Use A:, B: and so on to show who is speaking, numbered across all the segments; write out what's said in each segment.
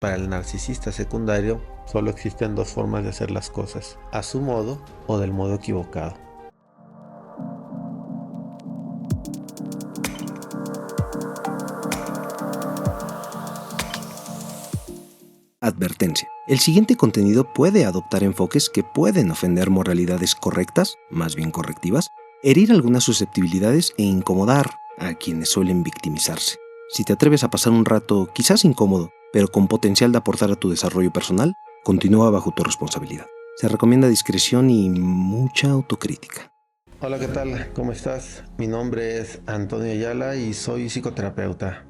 A: para el narcisista secundario solo existen dos formas de hacer las cosas: a su modo o del modo equivocado.
B: Advertencia. El siguiente contenido puede adoptar enfoques que pueden ofender moralidades correctas, más bien correctivas, herir algunas susceptibilidades e incomodar a quienes suelen victimizarse. Si te atreves a pasar un rato quizás incómodo, pero con potencial de aportar a tu desarrollo personal, continúa bajo tu responsabilidad. Se recomienda discreción y mucha autocrítica.
A: Hola, ¿qué tal? ¿Cómo estás? Mi nombre es Antonio Ayala y soy psicoterapeuta.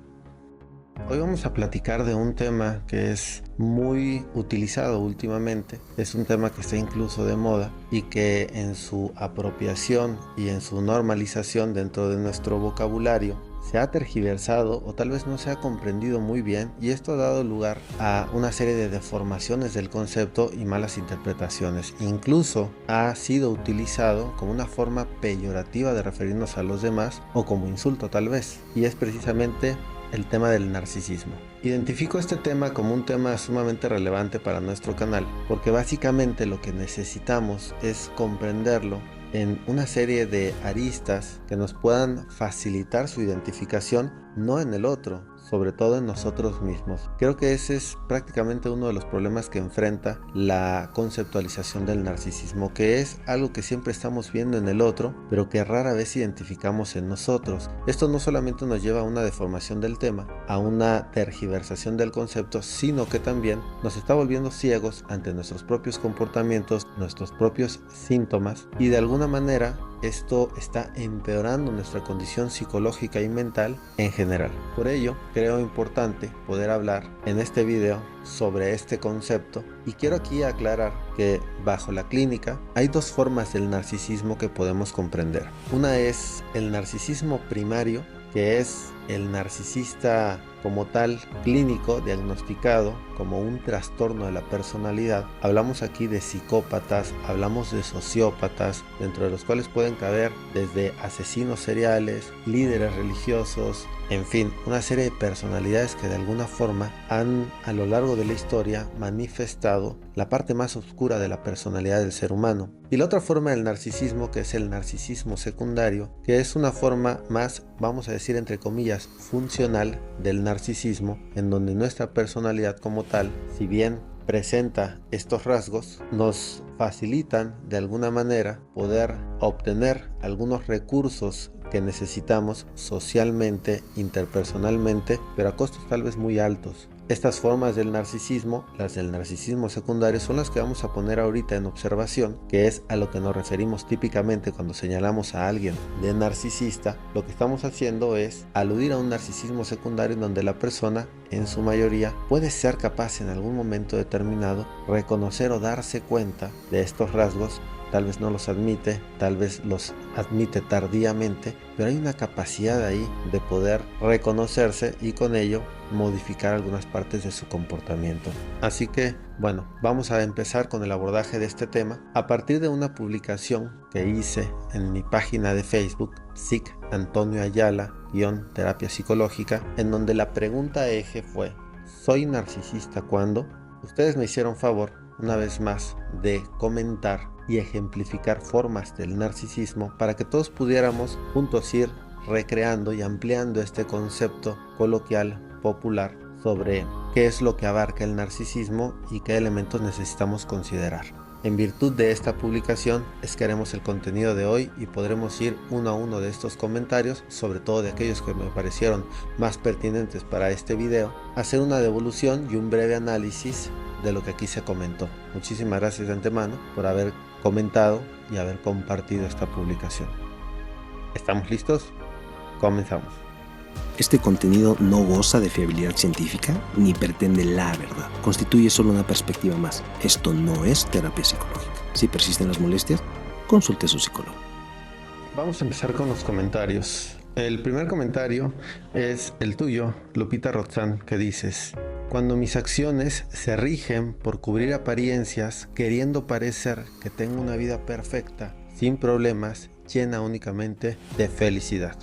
A: Hoy vamos a platicar de un tema que es muy utilizado últimamente. Es un tema que está incluso de moda y que en su apropiación y en su normalización dentro de nuestro vocabulario se ha tergiversado o tal vez no se ha comprendido muy bien, y esto ha dado lugar a una serie de deformaciones del concepto y malas interpretaciones. Incluso ha sido utilizado como una forma peyorativa de referirnos a los demás o como insulto tal vez, y es precisamente el tema del narcisismo. Identifico este tema como un tema sumamente relevante para nuestro canal, porque básicamente lo que necesitamos es comprenderlo en una serie de aristas que nos puedan facilitar su identificación, no en el otro, sobre todo en nosotros mismos. Creo que ese es prácticamente uno de los problemas que enfrenta la conceptualización del narcisismo, que es algo que siempre estamos viendo en el otro, pero que rara vez identificamos en nosotros. Esto no solamente nos lleva a una deformación del tema, a una tergiversación del concepto, sino que también nos está volviendo ciegos ante nuestros propios comportamientos, nuestros propios síntomas, y de alguna manera esto está empeorando nuestra condición psicológica y mental en general. Por ello, creo importante poder hablar en este video sobre este concepto, y quiero aquí aclarar que bajo la clínica hay dos formas del narcisismo que podemos comprender. Una es el narcisismo primario, que es el narcisista como tal clínico diagnosticado como un trastorno de la personalidad. Hablamos aquí de psicópatas, hablamos de sociópatas, dentro de los cuales pueden caber desde asesinos seriales, líderes religiosos, en fin, una serie de personalidades que de alguna forma han a lo largo de la historia manifestado la parte más oscura de la personalidad del ser humano. Y la otra forma del narcisismo, que es el narcisismo secundario, que es una forma más, vamos a decir entre comillas, funcional del narcisismo, en donde nuestra personalidad como tal, si bien presenta estos rasgos, nos facilitan de alguna manera poder obtener algunos recursos que necesitamos socialmente, interpersonalmente, pero a costos tal vez muy altos. Estas formas del narcisismo, las del narcisismo secundario, son las que vamos a poner ahorita en observación, que es a lo que nos referimos típicamente cuando señalamos a alguien de narcisista. Lo que estamos haciendo es aludir a un narcisismo secundario en donde la persona, en su mayoría, puede ser capaz en algún momento determinado reconocer o darse cuenta de estos rasgos. Tal vez no los admite, tal vez los admite tardíamente, pero hay una capacidad ahí de poder reconocerse y con ello modificar algunas partes de su comportamiento. Así que, bueno, vamos a empezar con el abordaje de este tema a partir de una publicación que hice en mi página de Facebook, Psic Antonio Ayala, terapia psicológica, en donde la pregunta eje fue: ¿soy narcisista cuando? Ustedes me hicieron favor, una vez más, de comentar y ejemplificar formas del narcisismo para que todos pudiéramos juntos ir recreando y ampliando este concepto coloquial, popular, sobre qué es lo que abarca el narcisismo y qué elementos necesitamos considerar. En virtud de esta publicación es que haremos el contenido de hoy y podremos ir uno a uno de estos comentarios, sobre todo de aquellos que me parecieron más pertinentes para este video, hacer una devolución y un breve análisis de lo que aquí se comentó. Muchísimas gracias de antemano por haber comentado y haber compartido esta publicación. ¿Estamos listos? Comenzamos.
B: Este contenido no goza de fiabilidad científica ni pretende la verdad. Constituye solo una perspectiva más. Esto no es terapia psicológica. Si persisten las molestias, consulte a su psicólogo.
A: Vamos a empezar con los comentarios. El primer comentario es el tuyo, Lupita Roxanne, que dices: cuando mis acciones se rigen por cubrir apariencias, queriendo parecer que tengo una vida perfecta, sin problemas, llena únicamente de felicidad.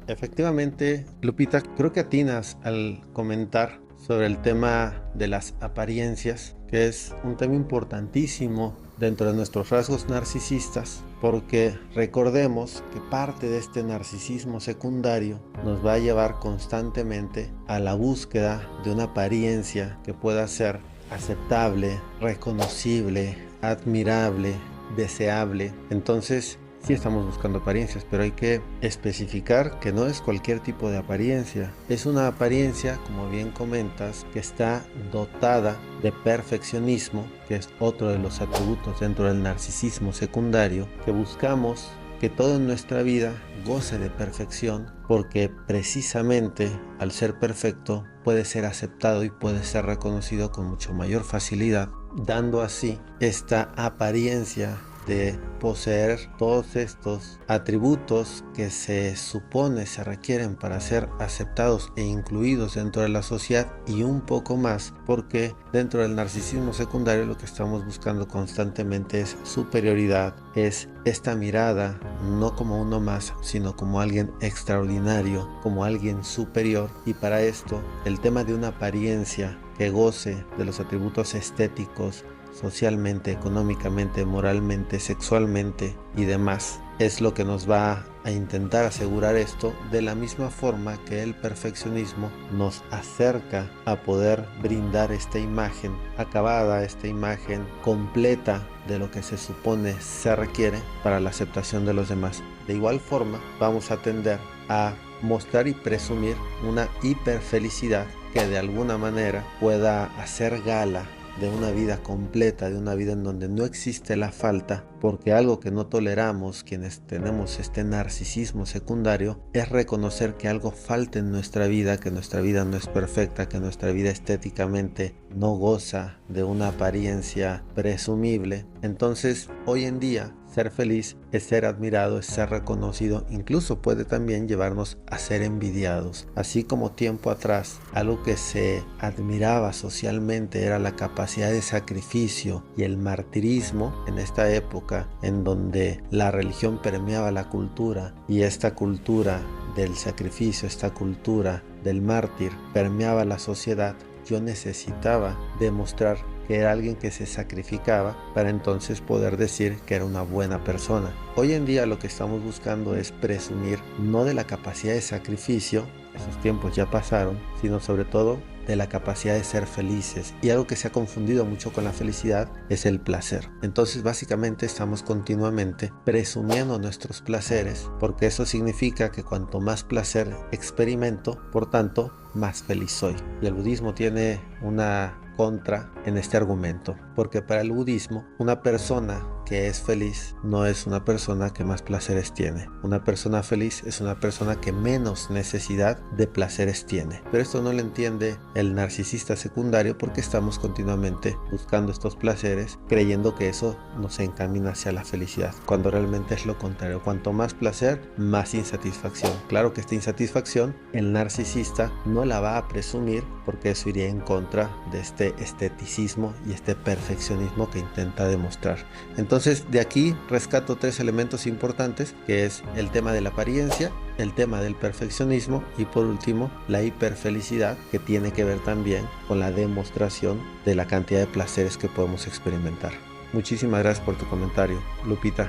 A: Efectivamente, Lupita, creo que atinas al comentar sobre el tema de las apariencias, que es un tema importantísimo dentro de nuestros rasgos narcisistas, porque recordemos que parte de este narcisismo secundario nos va a llevar constantemente a la búsqueda de una apariencia que pueda ser aceptable, reconocible, admirable, deseable. Entonces, sí estamos buscando apariencias, pero hay que especificar que no es cualquier tipo de apariencia. Es una apariencia, como bien comentas, que está dotada de perfeccionismo, que es otro de los atributos dentro del narcisismo secundario, que buscamos que todo en nuestra vida goce de perfección, porque precisamente al ser perfecto puede ser aceptado y puede ser reconocido con mucho mayor facilidad, dando así esta apariencia de poseer todos estos atributos que se supone se requieren para ser aceptados e incluidos dentro de la sociedad y un poco más, porque dentro del narcisismo secundario lo que estamos buscando constantemente es superioridad, es esta mirada no como uno más, sino como alguien extraordinario, como alguien superior, y para esto el tema de una apariencia que goce de los atributos estéticos, socialmente, económicamente, moralmente, sexualmente y demás, es lo que nos va a intentar asegurar esto, de la misma forma que el perfeccionismo nos acerca a poder brindar esta imagen acabada, esta imagen completa de lo que se supone se requiere para la aceptación de los demás. De igual forma, vamos a tender a mostrar y presumir una hiperfelicidad que de alguna manera pueda hacer gala de una vida completa, de una vida en donde no existe la falta, porque algo que no toleramos quienes tenemos este narcisismo secundario es reconocer que algo falta en nuestra vida, que nuestra vida no es perfecta, que nuestra vida estéticamente no goza de una apariencia presumible. Entonces, hoy en día, ser feliz es ser admirado, es ser reconocido, incluso puede también llevarnos a ser envidiados. Así como tiempo atrás, algo que se admiraba socialmente era la capacidad de sacrificio y el martirismo, en esta época en donde la religión permeaba la cultura y esta cultura del sacrificio, esta cultura del mártir permeaba la sociedad, yo necesitaba demostrar que era alguien que se sacrificaba para entonces poder decir que era una buena persona. Hoy en día lo que estamos buscando es presumir no de la capacidad de sacrificio, esos tiempos ya pasaron, sino sobre todo de la capacidad de ser felices. Y algo que se ha confundido mucho con la felicidad es el placer. Entonces básicamente estamos continuamente presumiendo nuestros placeres, porque eso significa que cuanto más placer experimento, por tanto, más feliz soy. Y el budismo tiene una contra en este argumento, porque para el budismo una persona que es feliz no es una persona que más placeres tiene. Una persona feliz es una persona que menos necesidad de placeres tiene. Pero esto no lo entiende el narcisista secundario, porque estamos continuamente buscando estos placeres creyendo que eso nos encamina hacia la felicidad, cuando realmente es lo contrario. Cuanto más placer, más insatisfacción. Claro que esta insatisfacción el narcisista no la va a presumir, porque eso iría en contra de este esteticismo y este perfeccionismo que intenta demostrar. Entonces, de aquí rescato 3 elementos importantes, que es el tema de la apariencia, el tema del perfeccionismo y por último la hiperfelicidad, que tiene que ver también con la demostración de la cantidad de placeres que podemos experimentar. Muchísimas gracias por tu comentario, Lupita.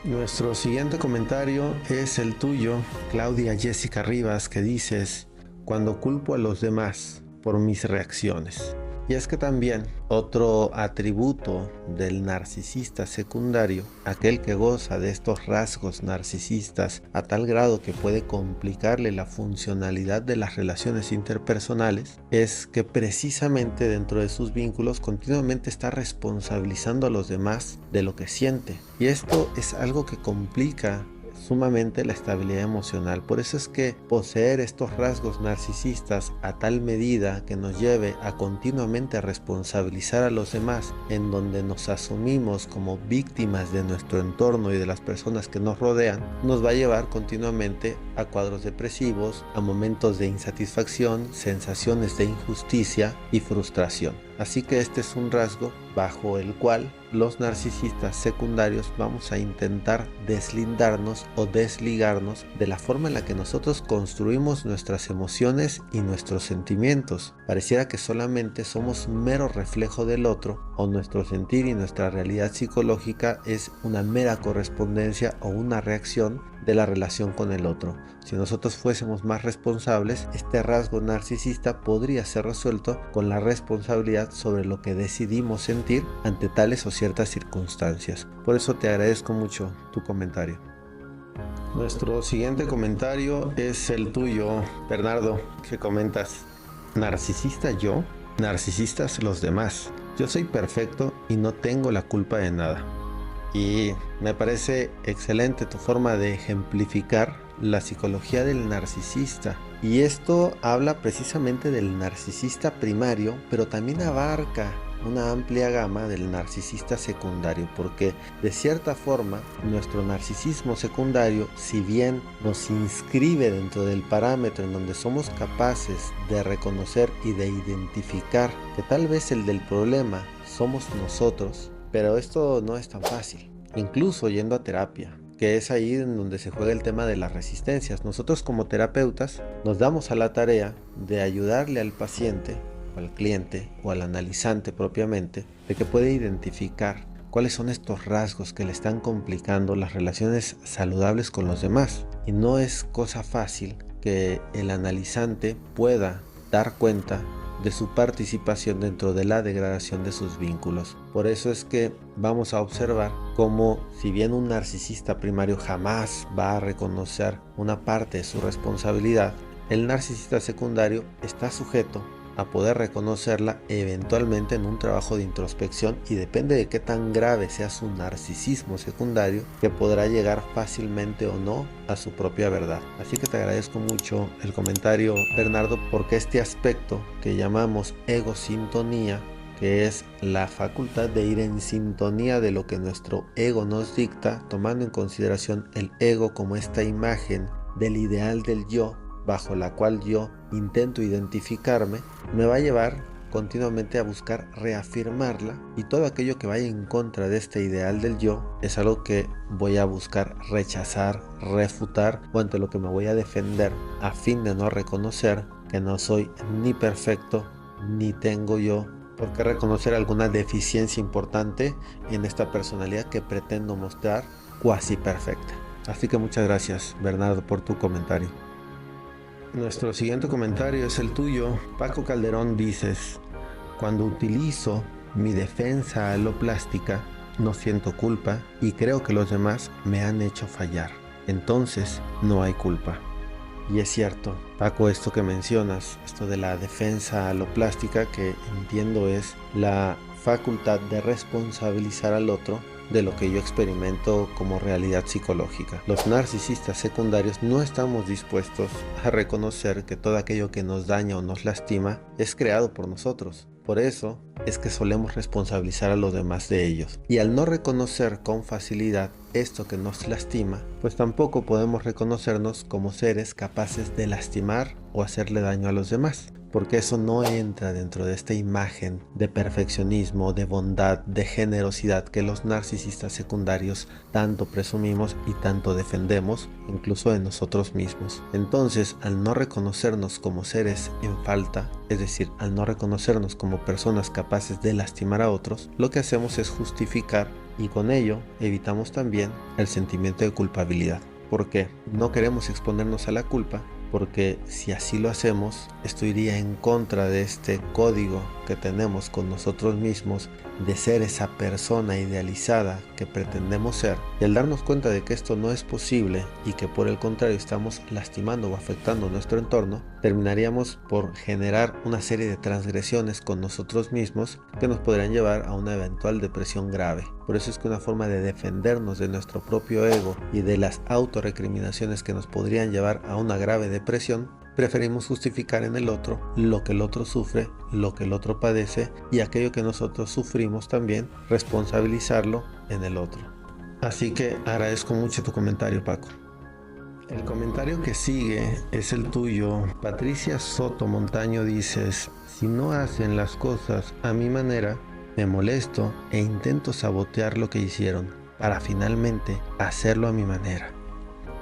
A: Nuestro siguiente comentario es el tuyo, Claudia Jessica Rivas, que dices: cuando culpo a los demás por mis reacciones. Y es que también otro atributo del narcisista secundario, aquel que goza de estos rasgos narcisistas a tal grado que puede complicarle la funcionalidad de las relaciones interpersonales, es que precisamente dentro de sus vínculos continuamente está responsabilizando a los demás de lo que siente. Y esto es algo que complica sumamente la estabilidad emocional. Por eso es que poseer estos rasgos narcisistas a tal medida que nos lleve a continuamente responsabilizar a los demás, en donde nos asumimos como víctimas de nuestro entorno y de las personas que nos rodean, nos va a llevar continuamente a cuadros depresivos, a momentos de insatisfacción, sensaciones de injusticia y frustración. Así que este es un rasgo bajo el cual los narcisistas secundarios vamos a intentar deslindarnos o desligarnos de la forma en la que nosotros construimos nuestras emociones y nuestros sentimientos. Pareciera que solamente somos mero reflejo del otro, o nuestro sentir y nuestra realidad psicológica es una mera correspondencia o una reacción de la relación con el otro. Si nosotros fuésemos más responsables, este rasgo narcisista podría ser resuelto con la responsabilidad sobre lo que decidimos sentir ante tales o ciertas circunstancias. Por eso te agradezco mucho tu comentario. Nuestro siguiente comentario es el tuyo, Bernardo, que comentas: ¿narcisista yo? Narcisistas los demás. Yo soy perfecto y no tengo la culpa de nada. Y me parece excelente tu forma de ejemplificar la psicología del narcisista. Y esto habla precisamente del narcisista primario, pero también abarca una amplia gama del narcisista secundario, porque de cierta forma nuestro narcisismo secundario, si bien nos inscribe dentro del parámetro en donde somos capaces de reconocer y de identificar que tal vez el del problema somos nosotros, pero esto no es tan fácil, incluso yendo a terapia, que es ahí en donde se juega el tema de las resistencias. Nosotros como terapeutas nos damos a la tarea de ayudarle al paciente, o al cliente, o al analizante propiamente, de que puede identificar cuáles son estos rasgos que le están complicando las relaciones saludables con los demás. Y no es cosa fácil que el analizante pueda dar cuenta de su participación dentro de la degradación de sus vínculos. Por eso es que vamos a observar cómo, si bien un narcisista primario jamás va a reconocer una parte de su responsabilidad, el narcisista secundario está sujeto a poder reconocerla eventualmente en un trabajo de introspección, y depende de qué tan grave sea su narcisismo secundario, que podrá llegar fácilmente o no a su propia verdad. Así que te agradezco mucho el comentario, Bernardo, porque este aspecto que llamamos egosintonía, que es la facultad de ir en sintonía de lo que nuestro ego nos dicta, tomando en consideración el ego como esta imagen del ideal del yo, bajo la cual yo intento identificarme, me va a llevar continuamente a buscar reafirmarla, y todo aquello que vaya en contra de este ideal del yo es algo que voy a buscar rechazar, refutar, o ante lo que me voy a defender, a fin de no reconocer que no soy ni perfecto ni tengo yo por qué reconocer alguna deficiencia importante en esta personalidad que pretendo mostrar cuasi perfecta. Así que muchas gracias, Bernardo, por tu comentario. Nuestro siguiente comentario es el tuyo, Paco Calderón. Dices: cuando utilizo mi defensa aloplástica, no siento culpa y creo que los demás me han hecho fallar. Entonces no hay culpa. Y es cierto, Paco, esto que mencionas, esto de la defensa aloplástica, que entiendo es la facultad de responsabilizar al otro de lo que yo experimento como realidad psicológica. Los narcisistas secundarios no estamos dispuestos a reconocer que todo aquello que nos daña o nos lastima es creado por nosotros. Por eso es que solemos responsabilizar a los demás de ellos. Y al no reconocer con facilidad esto que nos lastima, pues tampoco podemos reconocernos como seres capaces de lastimar o hacerle daño a los demás, porque eso no entra dentro de esta imagen de perfeccionismo, de bondad, de generosidad que los narcisistas secundarios tanto presumimos y tanto defendemos, incluso de nosotros mismos. Entonces, al no reconocernos como seres en falta, es decir, al no reconocernos como personas capaces de lastimar a otros, lo que hacemos es justificar, y con ello evitamos también el sentimiento de culpabilidad. ¿Por qué? No queremos exponernos a la culpa, porque si así lo hacemos, esto iría en contra de este código que tenemos con nosotros mismos de ser esa persona idealizada que pretendemos ser. Y al darnos cuenta de que esto no es posible y que por el contrario estamos lastimando o afectando nuestro entorno, terminaríamos por generar una serie de transgresiones con nosotros mismos que nos podrían llevar a una eventual depresión grave. Por eso es que una forma de defendernos de nuestro propio ego y de las autorrecriminaciones que nos podrían llevar a una grave depresión, preferimos justificar en el otro lo que el otro sufre, lo que el otro padece, y aquello que nosotros sufrimos también, responsabilizarlo en el otro. Así que agradezco mucho tu comentario, Paco. El comentario que sigue es el tuyo, Patricia Soto Montaño. Dices: si no hacen las cosas a mi manera, me molesto e intento sabotear lo que hicieron para finalmente hacerlo a mi manera.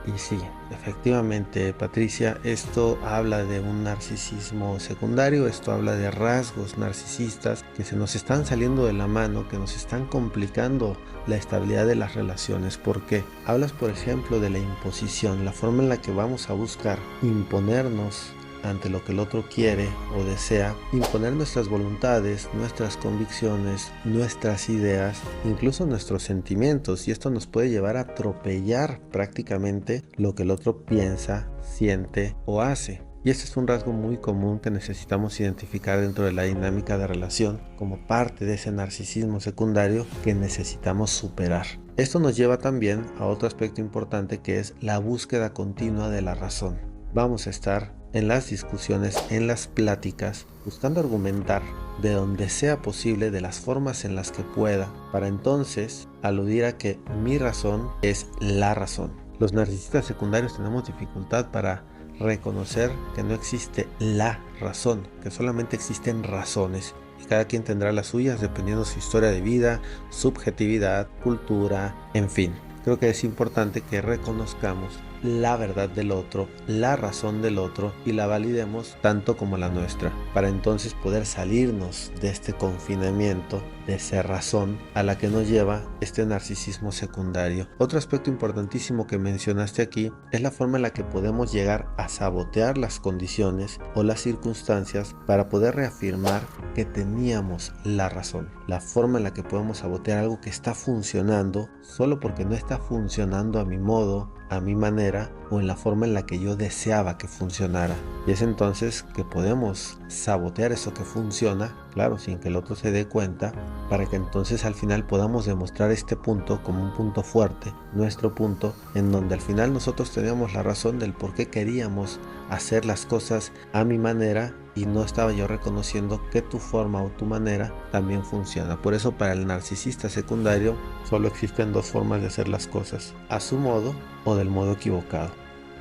A: Y sí, efectivamente, Patricia, esto habla de un narcisismo secundario, esto habla de rasgos narcisistas que se nos están saliendo de la mano, que nos están complicando la estabilidad de las relaciones, porque hablas, por ejemplo, de la imposición, la forma en la que vamos a buscar imponernos ante lo que el otro quiere o desea, imponer nuestras voluntades, nuestras convicciones, nuestras ideas, incluso nuestros sentimientos, y esto nos puede llevar a atropellar prácticamente lo que el otro piensa, siente o hace. Y este es un rasgo muy común que necesitamos identificar dentro de la dinámica de relación como parte de ese narcisismo secundario que necesitamos superar. Esto nos lleva también a otro aspecto importante, que es la búsqueda continua de la razón. Vamos a estar en las discusiones, en las pláticas, buscando argumentar de donde sea posible, de las formas en las que pueda, para entonces aludir a que mi razón es la razón. Los narcisistas secundarios tenemos dificultad para reconocer que no existe la razón, que solamente existen razones, y cada quien tendrá las suyas dependiendo de su historia de vida, subjetividad, cultura, en fin. Creo que es importante que reconozcamos la verdad del otro, la razón del otro, y la validemos tanto como la nuestra, para entonces poder salirnos de este confinamiento, de cerrazón a la que nos lleva este narcisismo secundario. Otro aspecto importantísimo que mencionaste aquí es la forma en la que podemos llegar a sabotear las condiciones o las circunstancias para poder reafirmar que teníamos la razón. La forma en la que podemos sabotear algo que está funcionando solo porque no está funcionando a mi modo, a mi manera o en la forma en la que yo deseaba que funcionara. Y es entonces que podemos sabotear eso que funciona, claro, sin que el otro se dé cuenta, para que entonces al final podamos demostrar este punto como un punto fuerte, nuestro punto, en donde al final nosotros teníamos la razón del por qué queríamos hacer las cosas a mi manera y no estaba yo reconociendo que tu forma o tu manera también funciona. Por eso para el narcisista secundario solo existen dos formas de hacer las cosas: a su modo o del modo equivocado.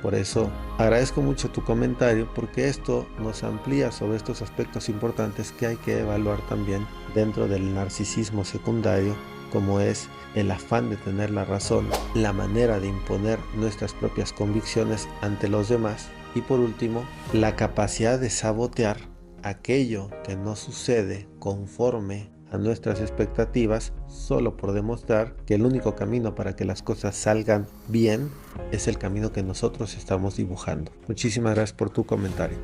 A: Por eso agradezco mucho tu comentario, porque esto nos amplía sobre estos aspectos importantes que hay que evaluar también dentro del narcisismo secundario, como es el afán de tener la razón, la manera de imponer nuestras propias convicciones ante los demás, y por último, la capacidad de sabotear aquello que no sucede conforme a nuestras expectativas, solo por demostrar que el único camino para que las cosas salgan bien es el camino que nosotros estamos dibujando. Muchísimas gracias por tu comentario.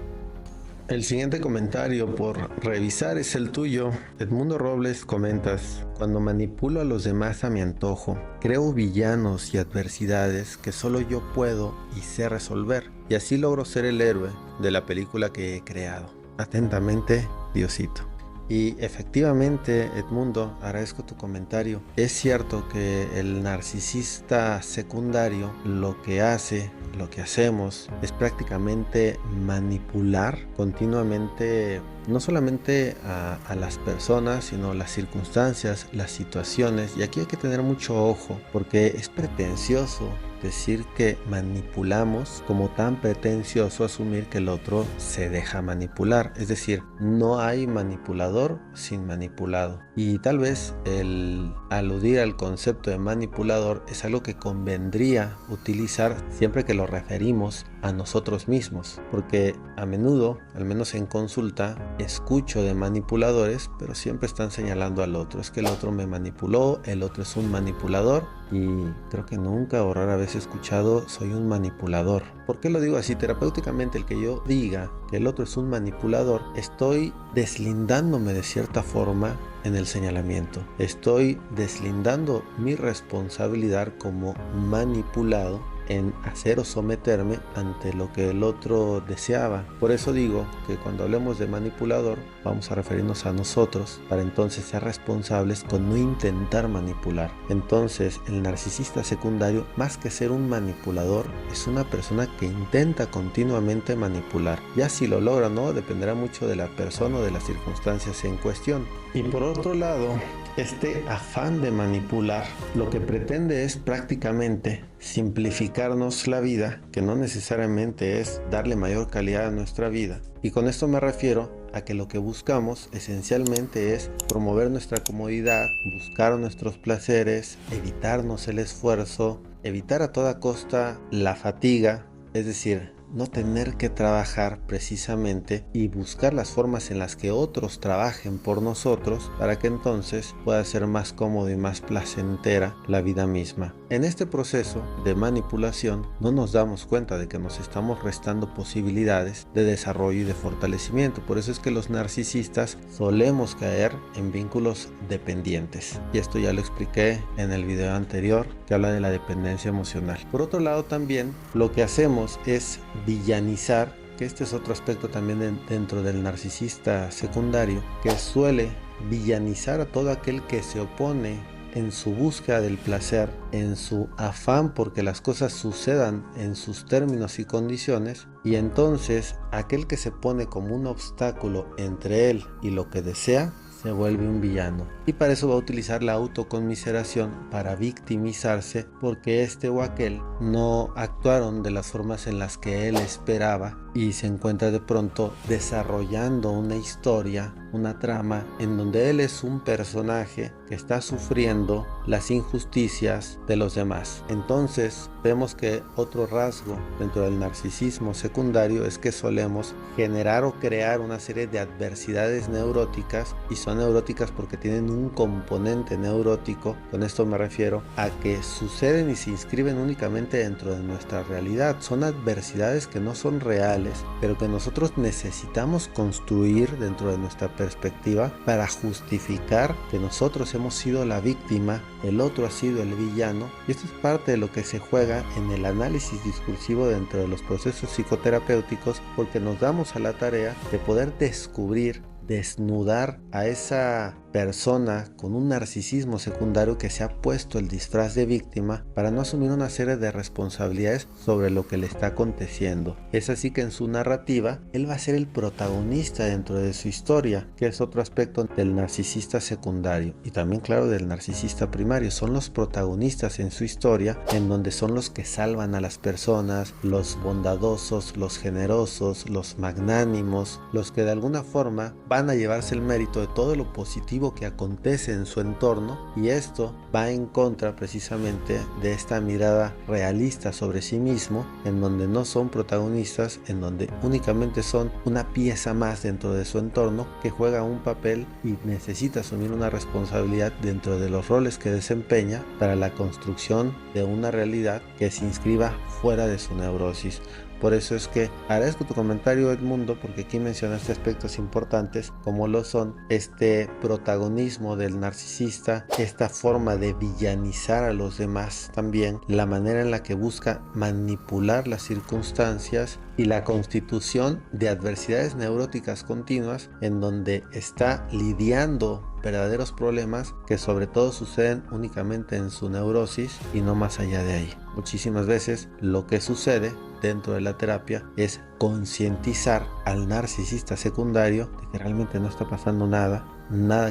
A: El siguiente comentario por revisar es el tuyo. Edmundo Robles, comentas: cuando manipulo a los demás a mi antojo, creo villanos y adversidades que solo yo puedo y sé resolver, y así logro ser el héroe de la película que he creado. Atentamente, Diosito. Y efectivamente, Edmundo, agradezco tu comentario. Es cierto que el narcisista secundario lo que hace, lo que hacemos, es prácticamente manipular continuamente, no solamente a las personas, sino las circunstancias, las situaciones. Y aquí hay que tener mucho ojo, porque es pretencioso decir que manipulamos, como tan pretencioso asumir que el otro se deja manipular. Es decir, no hay manipulador sin manipulado. Y tal vez el aludir al concepto de manipulador es algo que convendría utilizar siempre que lo referimos a nosotros mismos, porque a menudo, al menos en consulta, escucho de manipuladores, pero siempre están señalando al otro. Es que el otro me manipuló, el otro es un manipulador, y creo que nunca o rara vez he escuchado soy un manipulador. ¿Por qué lo digo así? Terapéuticamente, el que yo diga que el otro es un manipulador, estoy deslindándome de cierta forma en el señalamiento. Estoy deslindando mi responsabilidad como manipulado en hacer o someterme ante lo que el otro deseaba. Por eso digo que cuando hablemos de manipulador vamos a referirnos a nosotros, para entonces ser responsables con no intentar manipular. Entonces el narcisista secundario, más que ser un manipulador, es una persona que intenta continuamente manipular. Ya si lo logra o no dependerá mucho de la persona o de las circunstancias en cuestión. Y por otro lado, Este afán de manipular lo que pretende es prácticamente simplificarnos la vida, que no necesariamente es darle mayor calidad a nuestra vida. Y con esto me refiero a que lo que buscamos esencialmente es promover nuestra comodidad, buscar nuestros placeres, evitarnos el esfuerzo, evitar a toda costa la fatiga, es decir, no tener que trabajar precisamente y buscar las formas en las que otros trabajen por nosotros para que entonces pueda ser más cómodo y más placentera la vida misma. En este proceso de manipulación no nos damos cuenta de que nos estamos restando posibilidades de desarrollo y de fortalecimiento. Por eso es que los narcisistas solemos caer en vínculos dependientes. Y esto ya lo expliqué en el video anterior que habla de la dependencia emocional. Por otro lado, también lo que hacemos es villanizar, que este es otro aspecto también dentro del narcisista secundario, que suele villanizar a todo aquel que se opone en su búsqueda del placer, en su afán porque las cosas sucedan en sus términos y condiciones, y entonces aquel que se pone como un obstáculo entre él y lo que desea se vuelve un villano. Y para eso va a utilizar la autoconmiseración para victimizarse porque este o aquel no actuaron de las formas en las que él esperaba y se encuentra de pronto desarrollando una historia, una trama en donde él es un personaje que está sufriendo las injusticias de los demás. Entonces vemos que otro rasgo dentro del narcisismo secundario es que solemos generar o crear una serie de adversidades neuróticas, y son neuróticas porque tienen un componente neurótico. Con esto me refiero a que suceden y se inscriben únicamente dentro de nuestra realidad. Son adversidades que no son reales, pero que nosotros necesitamos construir dentro de nuestra perspectiva para justificar que nosotros hemos sido la víctima, el otro ha sido el villano. Y esto es parte de lo que se juega en el análisis discursivo dentro de los procesos psicoterapéuticos, porque nos damos a la tarea de poder descubrir, desnudar a esa persona con un narcisismo secundario que se ha puesto el disfraz de víctima para no asumir una serie de responsabilidades sobre lo que le está aconteciendo. Es así que en su narrativa él va a ser el protagonista dentro de su historia, que es otro aspecto del narcisista secundario y también, claro, del narcisista primario. Son los protagonistas en su historia, en donde son los que salvan a las personas, los bondadosos, los generosos, los magnánimos, los que de alguna forma van a llevarse el mérito de todo lo positivo que acontece en su entorno, y esto va en contra precisamente de esta mirada realista sobre sí mismo, en donde no son protagonistas, en donde únicamente son una pieza más dentro de su entorno que juega un papel y necesita asumir una responsabilidad dentro de los roles que desempeña para la construcción de una realidad que se inscriba fuera de su neurosis. Por eso es que agradezco tu comentario, Edmundo, porque aquí mencionaste aspectos importantes como lo son este protagonismo del narcisista, esta forma de villanizar a los demás, también la manera en la que busca manipular las circunstancias y la constitución de adversidades neuróticas continuas en donde está lidiando verdaderos problemas que sobre todo suceden únicamente en su neurosis y no más allá de ahí. Muchísimas veces lo que sucede dentro de la terapia es concientizar al narcisista secundario de que realmente no está pasando nada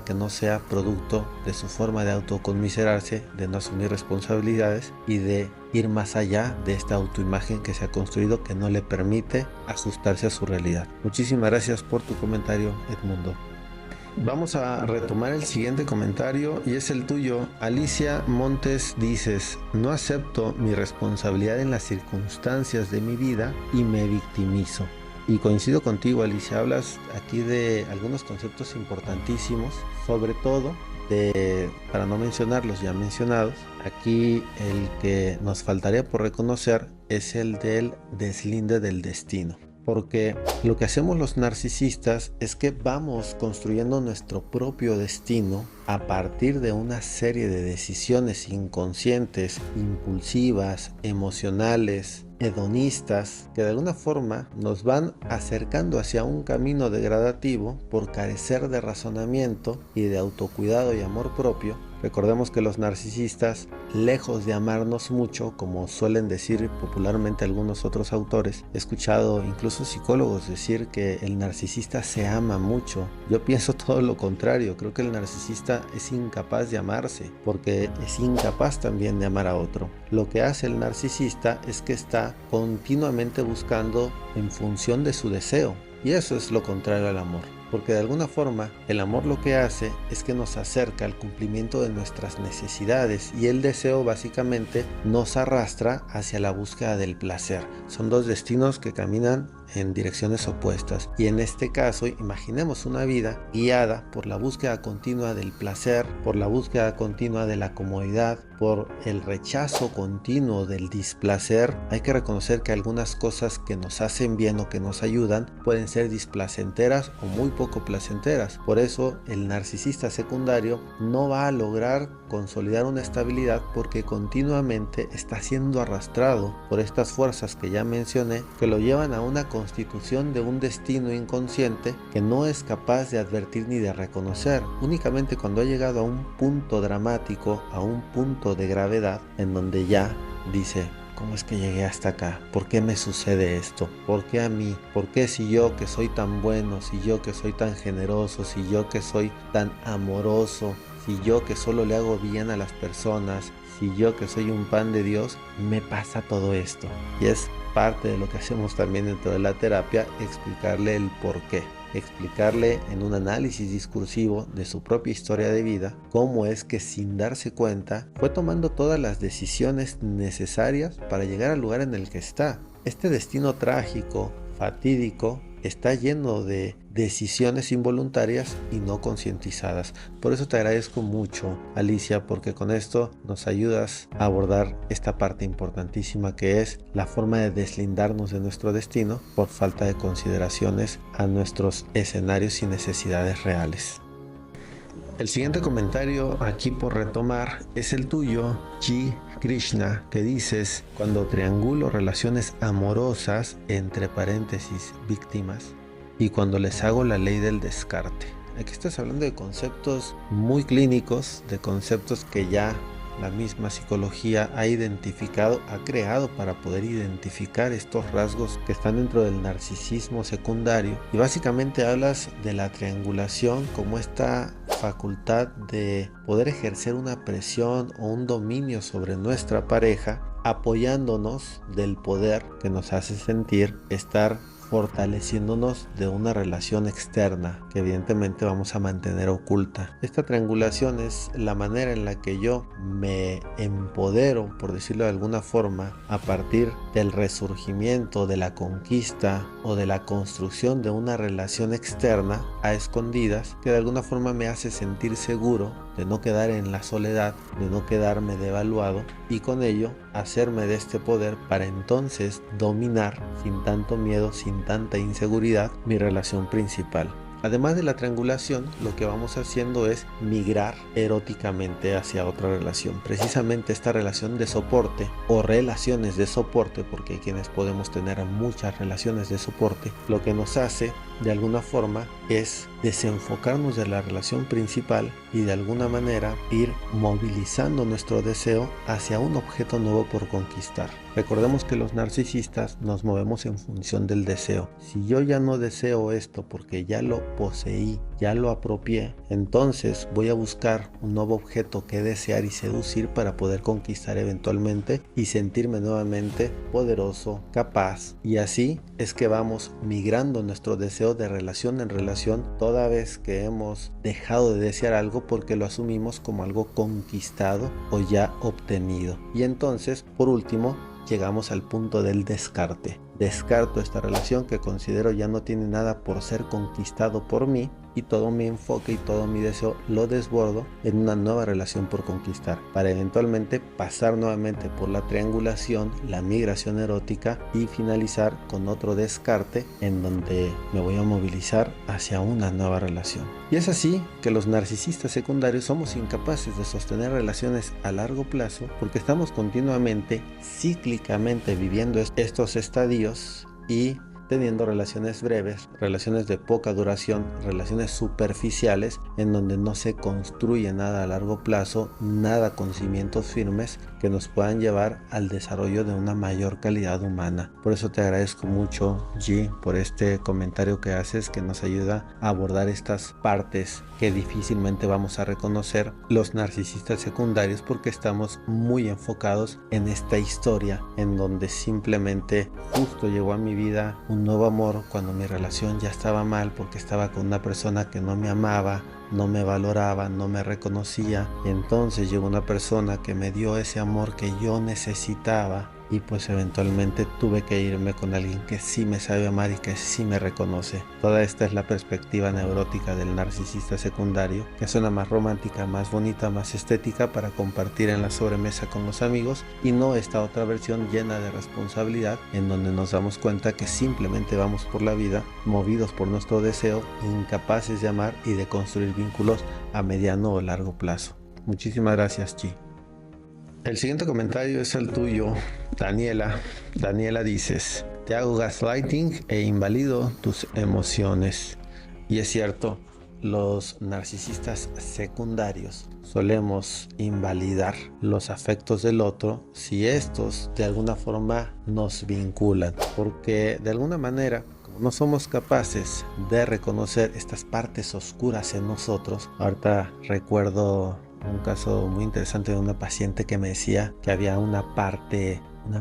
A: que no sea producto de su forma de autoconmiserarse, de no asumir responsabilidades y de ir más allá de esta autoimagen que se ha construido que no le permite ajustarse a su realidad. Muchísimas gracias por tu comentario, Edmundo. Vamos a retomar el siguiente comentario y es el tuyo. Alicia Montes dices: no acepto mi responsabilidad en las circunstancias de mi vida y me victimizo. Y coincido contigo, Alicia, hablas aquí de algunos conceptos importantísimos, sobre todo para no mencionar los ya mencionados, aquí el que nos faltaría por reconocer es el del deslinde del destino. Porque lo que hacemos los narcisistas es que vamos construyendo nuestro propio destino a partir de una serie de decisiones inconscientes, impulsivas, emocionales, hedonistas que de alguna forma nos van acercando hacia un camino degradativo por carecer de razonamiento y de autocuidado y amor propio. Recordemos que los narcisistas, lejos de amarnos mucho, como suelen decir popularmente algunos otros autores, he escuchado incluso psicólogos decir que el narcisista se ama mucho. Yo pienso todo lo contrario, creo que el narcisista es incapaz de amarse, porque es incapaz también de amar a otro. Lo que hace el narcisista es que está continuamente buscando en función de su deseo, y eso es lo contrario al amor. Porque de alguna forma el amor lo que hace es que nos acerca al cumplimiento de nuestras necesidades, y el deseo básicamente nos arrastra hacia la búsqueda del placer. Son dos destinos que caminan en direcciones opuestas, y en este caso imaginemos una vida guiada por la búsqueda continua del placer, por la búsqueda continua de la comodidad, por el rechazo continuo del displacer. Hay que reconocer que algunas cosas que nos hacen bien o que nos ayudan pueden ser displacenteras o muy poco placenteras. Por eso el narcisista secundario no va a lograr consolidar una estabilidad, porque continuamente está siendo arrastrado por estas fuerzas que ya mencioné, que lo llevan a una constitución de un destino inconsciente que no es capaz de advertir ni de reconocer. Únicamente cuando ha llegado a un punto dramático, a un punto de gravedad, en donde ya dice: ¿cómo es que llegué hasta acá? ¿Por qué me sucede esto? ¿Por qué a mí? ¿Por qué si yo que soy tan bueno, si yo que soy tan generoso, si yo que soy tan amoroso, si yo que solo le hago bien a las personas, si yo que soy un pan de Dios, me pasa todo esto? Y es parte de lo que hacemos también dentro de la terapia, explicarle el por qué. Explicarle en un análisis discursivo de su propia historia de vida cómo es que, sin darse cuenta, fue tomando todas las decisiones necesarias para llegar al lugar en el que está. Este destino trágico, fatídico, está lleno de decisiones involuntarias y no concientizadas. Por eso te agradezco mucho, Alicia, porque con esto nos ayudas a abordar esta parte importantísima, que es la forma de deslindarnos de nuestro destino por falta de consideraciones a nuestros escenarios y necesidades reales. El siguiente comentario, aquí por retomar, es el tuyo, G. Krishna, que dices: cuando triangulo relaciones amorosas, entre paréntesis, víctimas, y cuando les hago la ley del descarte. Aquí estás hablando de conceptos muy clínicos, de conceptos que ya la misma psicología ha identificado, ha creado para poder identificar estos rasgos que están dentro del narcisismo secundario. Y básicamente hablas de la triangulación como esta facultad de poder ejercer una presión o un dominio sobre nuestra pareja, apoyándonos del poder que nos hace sentir estar fortaleciéndonos de una relación externa que evidentemente vamos a mantener oculta. Esta triangulación es la manera en la que yo me empodero, por decirlo de alguna forma, a partir del resurgimiento, de la conquista o de la construcción de una relación externa a escondidas, que de alguna forma me hace sentir seguro de no quedar en la soledad, de no quedarme devaluado, y con ello hacerme de este poder para entonces dominar sin tanto miedo, sin tanta inseguridad, mi relación principal. Además de la triangulación, lo que vamos haciendo es migrar eróticamente hacia otra relación. Precisamente esta relación de soporte o relaciones de soporte, porque hay quienes podemos tener muchas relaciones de soporte, lo que nos hace de alguna forma es desenfocarnos de la relación principal y de alguna manera ir movilizando nuestro deseo hacia un objeto nuevo por conquistar. Recordemos que los narcisistas nos movemos en función del deseo. Si yo ya no deseo esto porque ya lo poseí, ya lo apropié, entonces voy a buscar un nuevo objeto que desear y seducir para poder conquistar eventualmente y sentirme nuevamente poderoso, capaz. Y así es que vamos migrando nuestro deseo de relación en relación toda vez que hemos dejado de desear algo porque lo asumimos como algo conquistado o ya obtenido. Y entonces, por último, llegamos al punto del descarte. Descarto esta relación que considero ya no tiene nada por ser conquistado por mí y todo mi enfoque y todo mi deseo lo desbordo en una nueva relación por conquistar, para eventualmente pasar nuevamente por la triangulación, la migración erótica y finalizar con otro descarte en donde me voy a movilizar hacia una nueva relación. Y es así que los narcisistas secundarios somos incapaces de sostener relaciones a largo plazo porque estamos continuamente, cíclicamente viviendo estos estadios y teniendo relaciones breves, relaciones de poca duración, relaciones superficiales en donde no se construye nada a largo plazo, nada con cimientos firmes que nos puedan llevar al desarrollo de una mayor calidad humana. Por eso te agradezco mucho, G, por este comentario que haces que nos ayuda a abordar estas partes que difícilmente vamos a reconocer los narcisistas secundarios porque estamos muy enfocados en esta historia en donde simplemente justo llegó a mi vida un nuevo amor cuando mi relación ya estaba mal porque estaba con una persona que no me amaba, no me valoraba, no me reconocía. Y entonces llegó una persona que me dio ese amor que yo necesitaba y pues eventualmente tuve que irme con alguien que sí me sabe amar y que sí me reconoce. Toda esta es la perspectiva neurótica del narcisista secundario, que suena más romántica, más bonita, más estética para compartir en la sobremesa con los amigos, y no esta otra versión llena de responsabilidad en donde nos damos cuenta que simplemente vamos por la vida movidos por nuestro deseo, incapaces de amar y de construir vínculos a mediano o largo plazo. Muchísimas gracias, Chi. El siguiente comentario es el tuyo, Daniela. Daniela dices, te hago gaslighting e invalido tus emociones. Y es cierto, los narcisistas secundarios solemos invalidar los afectos del otro si estos de alguna forma nos vinculan, porque de alguna manera no somos capaces de reconocer estas partes oscuras en nosotros. Ahorita recuerdo un caso muy interesante de una paciente que me decía que había una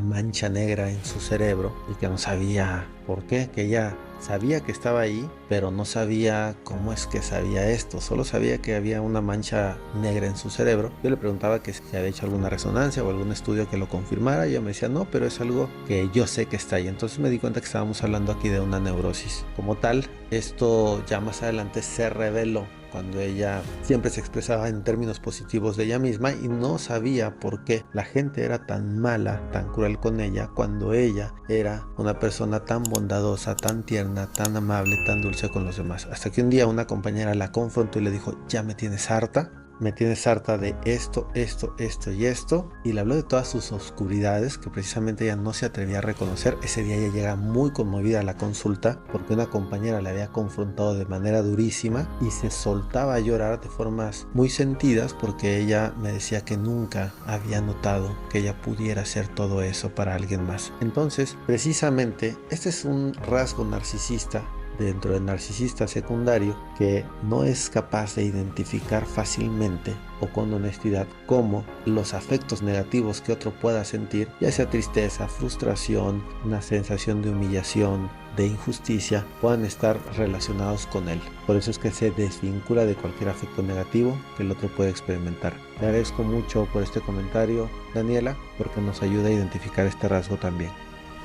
A: mancha negra en su cerebro y que no sabía por qué, que ella sabía que estaba ahí, pero no sabía cómo es que sabía esto, solo sabía que había una mancha negra en su cerebro. Yo le preguntaba que si había hecho alguna resonancia o algún estudio que lo confirmara y ella me decía no, pero es algo que yo sé que está ahí. Entonces me di cuenta que estábamos hablando aquí de una neurosis. Como tal, esto ya más adelante se reveló cuando ella siempre se expresaba en términos positivos de ella misma y no sabía por qué la gente era tan mala, tan cruel con ella, cuando ella era una persona tan bondadosa, tan tierna, tan amable, tan dulce con los demás. Hasta que un día una compañera la confrontó y le dijo, ya me tienes harta. Me tienes harta de esto y esto, y le habló de todas sus oscuridades que precisamente ella no se atrevía a reconocer. Ese día ella llega muy conmovida a la consulta porque una compañera la había confrontado de manera durísima y se soltaba a llorar de formas muy sentidas porque ella me decía que nunca había notado que ella pudiera hacer todo eso para alguien más. Entonces, precisamente, este es un rasgo narcisista dentro del narcisista secundario que no es capaz de identificar fácilmente o con honestidad cómo los afectos negativos que otro pueda sentir, ya sea tristeza, frustración, una sensación de humillación, de injusticia, puedan estar relacionados con él. Por eso es que se desvincula de cualquier afecto negativo que el otro puede experimentar. Te agradezco mucho por este comentario, Daniela, porque nos ayuda a identificar este rasgo también.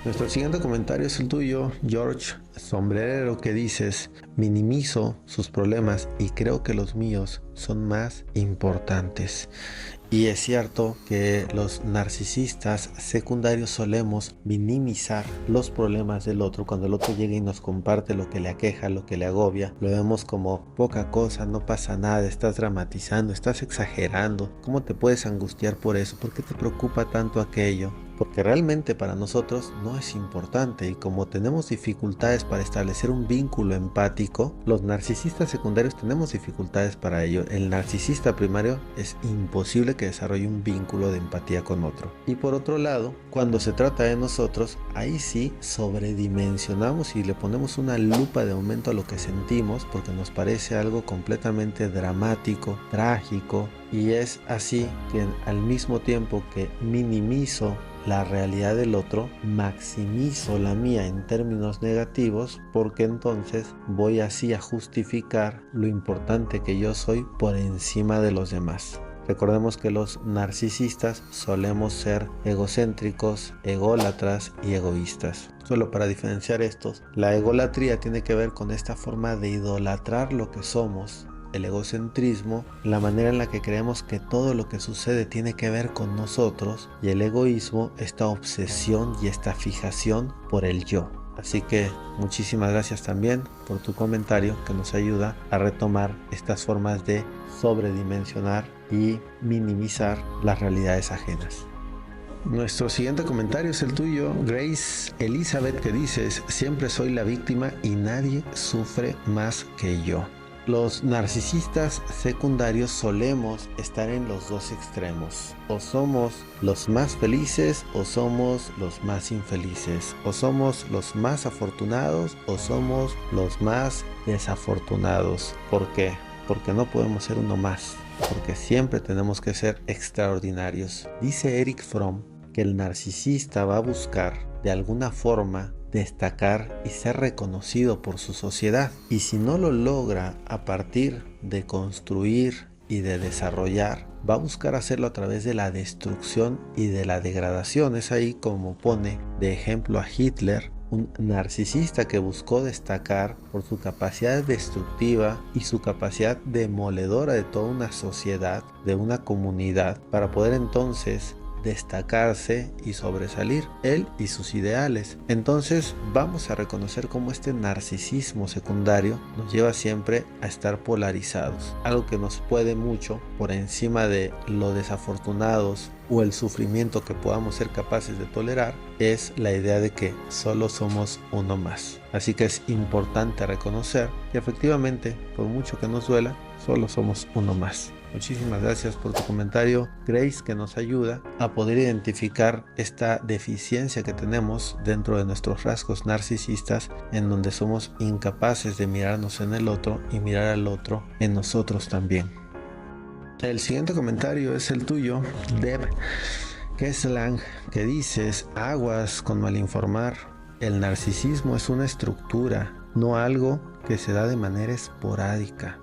A: Nuestro siguiente comentario es el tuyo, George Sombrerero, que dices, minimizo sus problemas y creo que los míos son más importantes. Y es cierto que los narcisistas secundarios solemos minimizar los problemas del otro. Cuando el otro llega y nos comparte lo que le aqueja, lo que le agobia, lo vemos como poca cosa, no pasa nada, estás dramatizando, estás exagerando. ¿Cómo te puedes angustiar por eso? ¿Por qué te preocupa tanto aquello? Porque realmente para nosotros no es importante, y como tenemos dificultades para establecer un vínculo empático, los narcisistas secundarios tenemos dificultades para ello. El narcisista primario es imposible que desarrolle un vínculo de empatía con otro. Y por otro lado, cuando se trata de nosotros, ahí sí sobredimensionamos y le ponemos una lupa de aumento a lo que sentimos porque nos parece algo completamente dramático, trágico, y es así que al mismo tiempo que minimizo la realidad del otro, maximizo la mía en términos negativos, porque entonces voy así a justificar lo importante que yo soy por encima de los demás. Recordemos que los narcisistas solemos ser egocéntricos, ególatras y egoístas. Solo para diferenciar estos, la egolatría tiene que ver con esta forma de idolatrar lo que somos. El egocentrismo, la manera en la que creemos que todo lo que sucede tiene que ver con nosotros, y el egoísmo, esta obsesión y esta fijación por el yo. Así que muchísimas gracias también por tu comentario que nos ayuda a retomar estas formas de sobredimensionar y minimizar las realidades ajenas. Nuestro siguiente comentario es el tuyo, Grace Elizabeth, que dices: siempre soy la víctima y nadie sufre más que yo. Los narcisistas secundarios solemos estar en los dos extremos. O somos los más felices o somos los más infelices. O somos los más afortunados o somos los más desafortunados. ¿Por qué? Porque no podemos ser uno más. Porque siempre tenemos que ser extraordinarios. Dice Eric Fromm que el narcisista va a buscar de alguna forma destacar y ser reconocido por su sociedad, y si no lo logra a partir de construir y de desarrollar, va a buscar hacerlo a través de la destrucción y de la degradación. Es ahí como pone de ejemplo a Hitler, un narcisista que buscó destacar por su capacidad destructiva y su capacidad demoledora de toda una sociedad, de una comunidad, para poder entonces destacarse y sobresalir, él y sus ideales. Entonces vamos a reconocer cómo este narcisismo secundario nos lleva siempre a estar polarizados, algo que nos puede mucho por encima de lo desafortunados o el sufrimiento que podamos ser capaces de tolerar, es la idea de que solo somos uno más. Así que es importante reconocer que efectivamente, por mucho que nos duela, solo somos uno más. Muchísimas gracias por tu comentario, Grace, que nos ayuda a poder identificar esta deficiencia que tenemos dentro de nuestros rasgos narcisistas, en donde somos incapaces de mirarnos en el otro y mirar al otro en nosotros también. El siguiente comentario es el tuyo, Deb Kesslang, que dices: aguas con malinformar. El narcisismo es una estructura, no algo que se da de manera esporádica.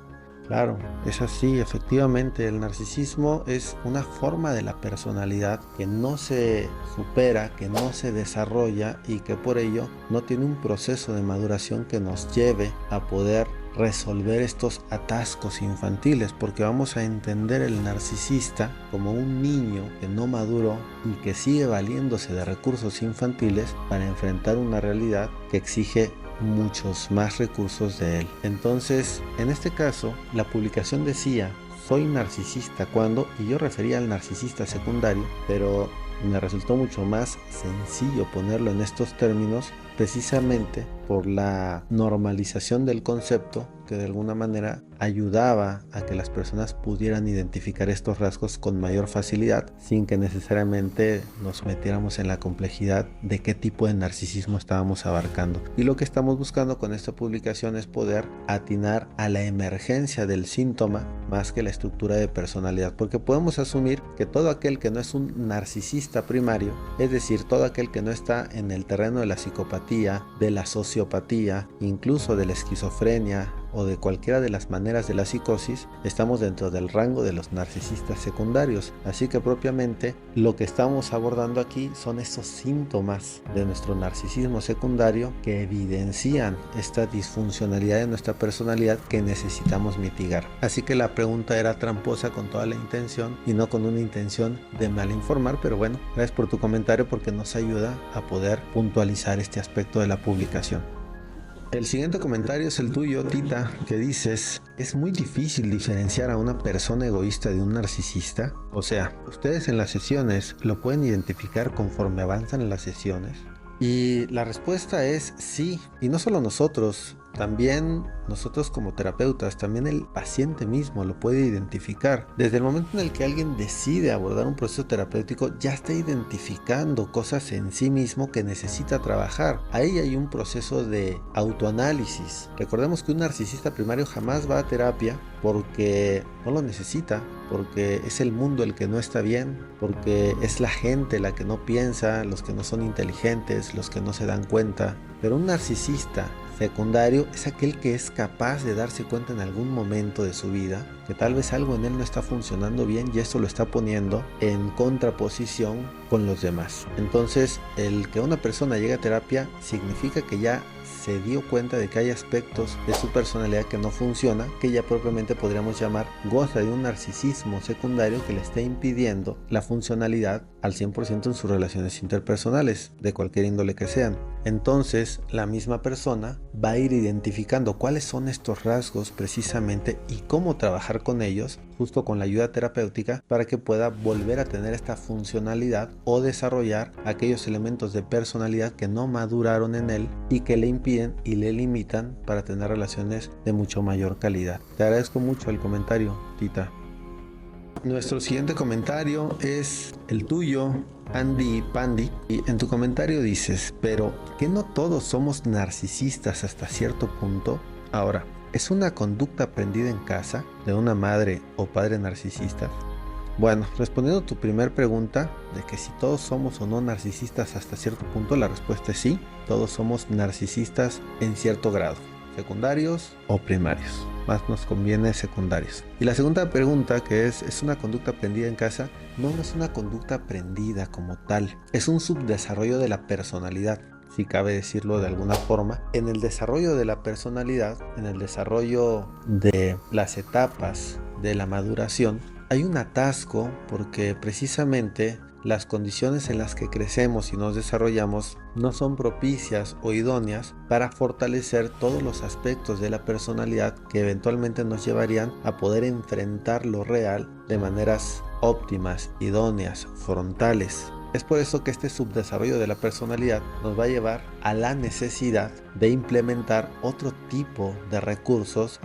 A: Claro, es así, efectivamente, el narcisismo es una forma de la personalidad que no se supera, que no se desarrolla y que por ello no tiene un proceso de maduración que nos lleve a poder resolver estos atascos infantiles, porque vamos a entender el narcisista como un niño que no maduró y que sigue valiéndose de recursos infantiles para enfrentar una realidad que exige muchos más recursos de él. Entonces, en este caso, la publicación decía: soy narcisista cuando, y yo refería al narcisista secundario, pero me resultó mucho más sencillo ponerlo en estos términos precisamente por la normalización del concepto, que de alguna manera ayudaba a que las personas pudieran identificar estos rasgos con mayor facilidad, sin que necesariamente nos metiéramos en la complejidad de qué tipo de narcisismo estábamos abarcando. Y lo que estamos buscando con esta publicación es poder atinar a la emergencia del síntoma más que la estructura de personalidad, porque podemos asumir que todo aquel que no es un narcisista primario, es decir, todo aquel que no está en el terreno de la psicopatía, de la sociopatía, incluso de la esquizofrenia o de cualquiera de las maneras de la psicosis, estamos dentro del rango de los narcisistas secundarios. Así que propiamente lo que estamos abordando aquí son esos síntomas de nuestro narcisismo secundario que evidencian esta disfuncionalidad de nuestra personalidad que necesitamos mitigar. Así que la pregunta era tramposa con toda la intención y no con una intención de malinformar, pero bueno, gracias por tu comentario porque nos ayuda a poder puntualizar este aspecto de la publicación. El siguiente comentario es el tuyo, Tita, que dices: es muy difícil diferenciar a una persona egoísta de un narcisista. O sea, ustedes en las sesiones lo pueden identificar conforme avanzan en las sesiones. Y la respuesta es sí, y no solo nosotros, también nosotros como terapeutas, también el paciente mismo lo puede identificar. Desde el momento en el que alguien decide abordar un proceso terapéutico, ya está identificando cosas en sí mismo que necesita trabajar. Ahí hay un proceso de autoanálisis. Recordemos que un narcisista primario jamás va a terapia porque no lo necesita, porque es el mundo el que no está bien, porque es la gente la que no piensa, los que no son inteligentes, los que no se dan cuenta. Pero un narcisista Secundario es aquel que es capaz de darse cuenta en algún momento de su vida que tal vez algo en él no está funcionando bien y esto lo está poniendo en contraposición con los demás. Entonces, el que una persona llegue a terapia significa que ya se dio cuenta de que hay aspectos de su personalidad que no funciona, que ya propiamente podríamos llamar goza de un narcisismo secundario que le está impidiendo la funcionalidad al 100% en sus relaciones interpersonales, de cualquier índole que sean. Entonces, la misma persona va a ir identificando cuáles son estos rasgos precisamente y cómo trabajar con ellos, justo con la ayuda terapéutica, para que pueda volver a tener esta funcionalidad o desarrollar aquellos elementos de personalidad que no maduraron en él y que le impiden y le limitan para tener relaciones de mucho mayor calidad. Te agradezco mucho el comentario, Tita. Nuestro siguiente comentario es el tuyo, Andy Pandi, y en tu comentario dices, pero ¿que no todos somos narcisistas hasta cierto punto? Ahora, ¿es una conducta aprendida en casa de una madre o padre narcisista? Bueno, respondiendo a tu primer pregunta de que si todos somos o no narcisistas hasta cierto punto, la respuesta es sí, todos somos narcisistas en cierto grado, secundarios o primarios. Más nos conviene secundarios. Y la segunda pregunta, que es una conducta aprendida en casa, no es una conducta aprendida como tal, es un subdesarrollo de la personalidad, si cabe decirlo de alguna forma. En el desarrollo de la personalidad, en el desarrollo de las etapas de la maduración, hay un atasco porque precisamente las condiciones en las que crecemos y nos desarrollamos no son propicias o idóneas para fortalecer todos los aspectos de la personalidad que eventualmente nos llevarían a poder enfrentar lo real de maneras óptimas, idóneas, frontales. Es por eso que este subdesarrollo de la personalidad nos va a llevar a la necesidad de implementar otro tipo de recursos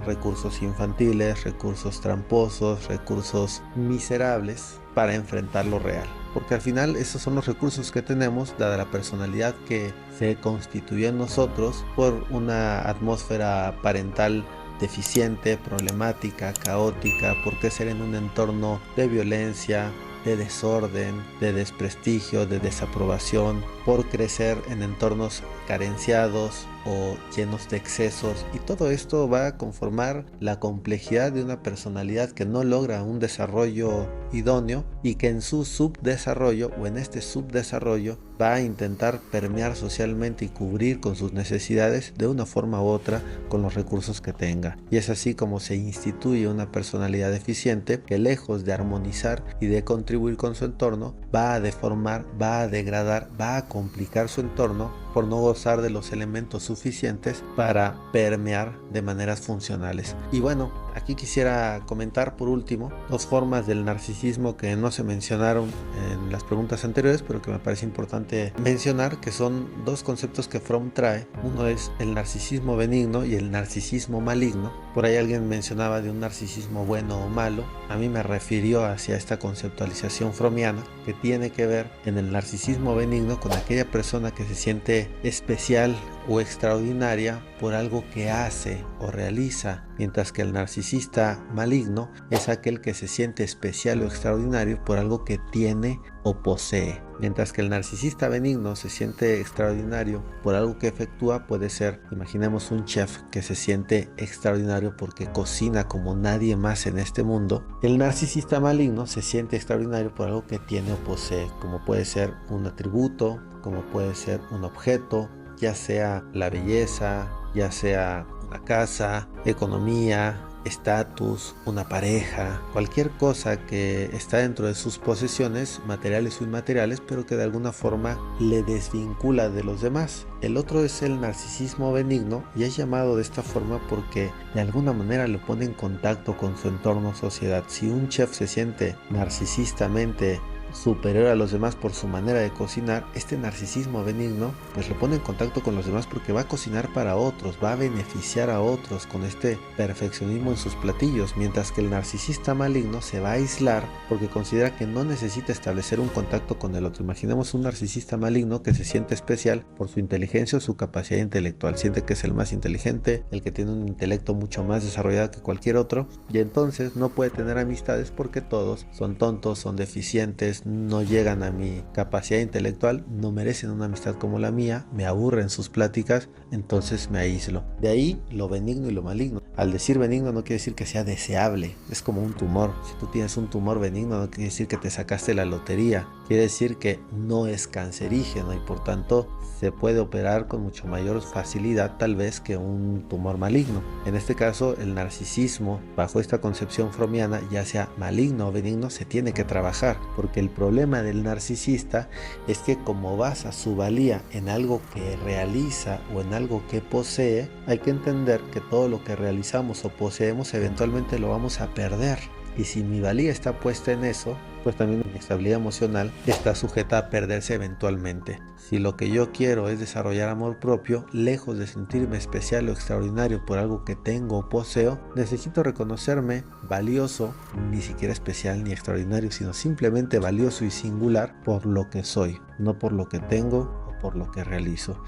A: infantiles, recursos tramposos, recursos miserables para enfrentar lo real. Porque al final esos son los recursos que tenemos, dada la personalidad que se constituyó en nosotros por una atmósfera parental deficiente, problemática, caótica, por crecer en un entorno de violencia, de desorden, de desprestigio, de desaprobación, por crecer en entornos carenciados o llenos de excesos, y todo esto va a conformar la complejidad de una personalidad que no logra un desarrollo idóneo y que en su subdesarrollo o en este subdesarrollo va a intentar permear socialmente y cubrir con sus necesidades de una forma u otra con los recursos que tenga. Y es así como se instituye una personalidad deficiente que, lejos de armonizar y de contribuir con su entorno, va a deformar, va a degradar, va a complicar su entorno por no gozar de los elementos suficientes para permear de maneras funcionales. Y bueno, aquí quisiera comentar por último dos formas del narcisismo que no se mencionaron en las preguntas anteriores, pero que me parece importante mencionar, que son dos conceptos que Fromm trae. Uno es el narcisismo benigno y el narcisismo maligno. Por ahí alguien mencionaba de un narcisismo bueno o malo. A mí me refirió hacia esta conceptualización frommiana, que tiene que ver en el narcisismo benigno con aquella persona que se siente especial o extraordinaria por algo que hace o realiza, mientras que el narcisista maligno es aquel que se siente especial o extraordinario por algo que tiene o posee. Mientras que el narcisista benigno se siente extraordinario por algo que efectúa, puede ser, imaginemos, un chef que se siente extraordinario porque cocina como nadie más en este mundo. El narcisista maligno se siente extraordinario por algo que tiene o posee, como puede ser un atributo, como puede ser un objeto, ya sea la belleza, ya sea una casa, economía, estatus, una pareja, cualquier cosa que está dentro de sus posesiones, materiales o inmateriales, pero que de alguna forma le desvincula de los demás. El otro es el narcisismo benigno, y es llamado de esta forma porque de alguna manera lo pone en contacto con su entorno, sociedad. Si un chef se siente narcisistamente superior a los demás por su manera de cocinar, este narcisismo benigno pues lo pone en contacto con los demás porque va a cocinar para otros, va a beneficiar a otros con este perfeccionismo en sus platillos, mientras que el narcisista maligno se va a aislar porque considera que no necesita establecer un contacto con el otro. Imaginemos un narcisista maligno que se siente especial por su inteligencia o su capacidad intelectual, siente que es el más inteligente, el que tiene un intelecto mucho más desarrollado que cualquier otro, y entonces no puede tener amistades porque todos son tontos, son deficientes, cuales no llegan a mi capacidad intelectual, no merecen una amistad como la mía, me aburren sus pláticas, entonces me aíslo. De ahí lo benigno y lo maligno. Al decir benigno no quiere decir que sea deseable, es como un tumor. Si tú tienes un tumor benigno no quiere decir que te sacaste la lotería, quiere decir que no es cancerígeno y por tanto se puede operar con mucho mayor facilidad tal vez que un tumor maligno. En este caso el narcisismo, bajo esta concepción fromiana, ya sea maligno o benigno, se tiene que trabajar, porque el problema del narcisista es que como basa su valía en algo que realiza o en algo que posee, hay que entender que todo lo que realizamos o poseemos eventualmente lo vamos a perder. Y si mi valía está puesta en eso, pues también mi estabilidad emocional está sujeta a perderse eventualmente. Si lo que yo quiero es desarrollar amor propio, lejos de sentirme especial o extraordinario por algo que tengo o poseo, necesito reconocerme valioso, ni siquiera especial ni extraordinario, sino simplemente valioso y singular por lo que soy, no por lo que tengo o por lo que realizo.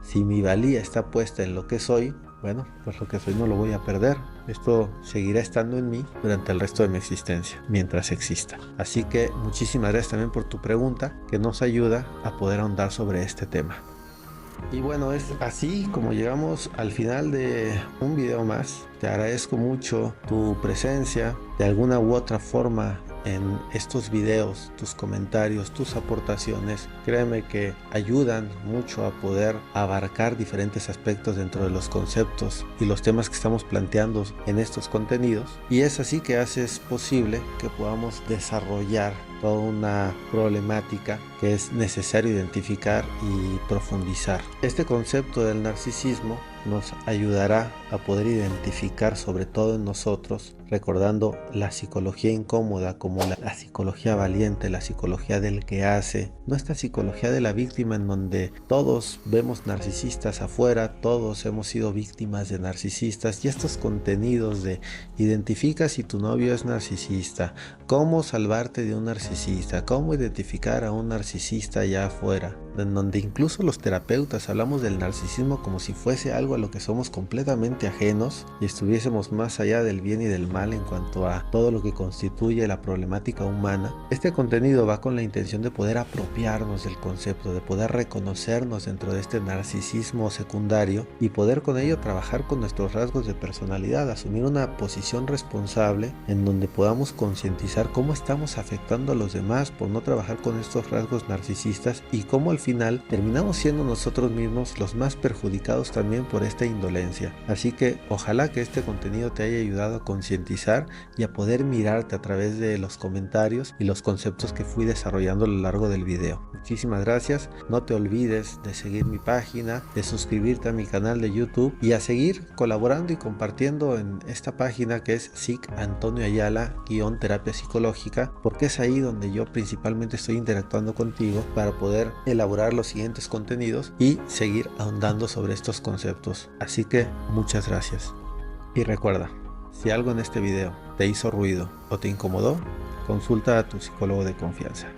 A: Si mi valía está puesta en lo que soy, bueno, pues lo que soy no lo voy a perder. Esto seguirá estando en mí durante el resto de mi existencia, mientras exista. Así que muchísimas gracias también por tu pregunta, que nos ayuda a poder ahondar sobre este tema. Y bueno, es así como llegamos al final de un video más. Te agradezco mucho tu presencia. De alguna u otra forma en estos videos, tus comentarios, tus aportaciones, créeme que ayudan mucho a poder abarcar diferentes aspectos dentro de los conceptos y los temas que estamos planteando en estos contenidos, y es así que haces posible que podamos desarrollar toda una problemática que es necesario identificar y profundizar. Este concepto del narcisismo nos ayudará a poder identificar, sobre todo en nosotros, recordando la psicología incómoda como la psicología valiente, la psicología del que hace, no esta psicología de la víctima en donde todos vemos narcisistas afuera, todos hemos sido víctimas de narcisistas, y estos contenidos de identifica si tu novio es narcisista, cómo salvarte de un narcisista, cómo identificar a un narcisista allá afuera, en donde incluso los terapeutas hablamos del narcisismo como si fuese algo a lo que somos completamente ajenos y estuviésemos más allá del bien y del mal en cuanto a todo lo que constituye la problemática humana. Este contenido va con la intención de poder apropiarnos del concepto, de poder reconocernos dentro de este narcisismo secundario y poder con ello trabajar con nuestros rasgos de personalidad, asumir una posición responsable en donde podamos concientizar cómo estamos afectando a los demás por no trabajar con estos rasgos narcisistas y cómo al final terminamos siendo nosotros mismos los más perjudicados también por esta indolencia. Así que ojalá que este contenido te haya ayudado a concientizar y a poder mirarte a través de los comentarios y los conceptos que fui desarrollando a lo largo del video. Muchísimas gracias. No te olvides de seguir mi página, de suscribirte a mi canal de YouTube y a seguir colaborando y compartiendo en esta página que es Psic Antonio Ayala _terapia psicológica, porque es ahí donde yo principalmente estoy interactuando contigo para poder elaborar los siguientes contenidos y seguir ahondando sobre estos conceptos. Así que muchas gracias. Y recuerda, si algo en este video te hizo ruido o te incomodó, consulta a tu psicólogo de confianza.